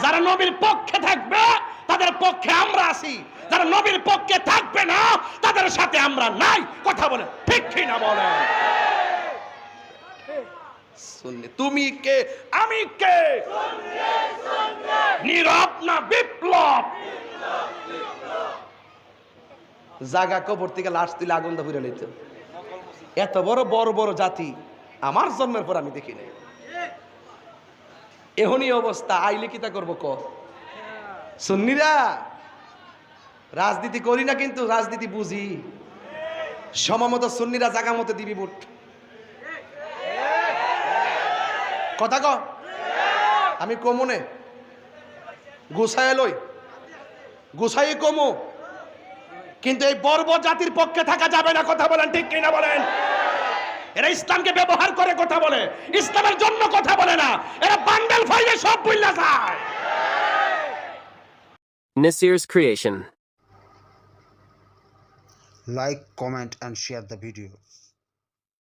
যারা নবীর পক্ষে থাকবে তাদের পক্ষে আমরা আছি, যারা নবীর পক্ষে থাকবে না তাদের সাথে আমরা নাই। কথা বলে ঠিক কি না বলেন? সুন্নি তুমি কে আমি কে? নীরব না বিপ্লব? জাগা কবর থেকে লাশ তুলে আগুন দা পুড়ে নিত। এত বড় বড় বড় জাতি আমার জন্মের পর আমি দেখি নাই। এহনই অবস্থা আইলে কি তা করবো ক? সুন্নিরা রাজনীতি করি না, কিন্তু রাজনীতি বুঝি। সময়মতো সুন্নিরা জাগা মতো দিবি ভোট। কথা ক আমি কমনে গুছায় লই, গুছাই কমো, কিন্তু এই বর্বর জাতির পক্ষে থাকা যাবে না। কথা বলেন ঠিক কিনা বলেন? এরা ইসলামকে ব্যবহার করে কথা বলে, ইসলামের জন্য কথা বলে না। এরা বান্ডেল ফাইলে সব ভুইলা যায়। Nasir's creation. Like, comment and share the video.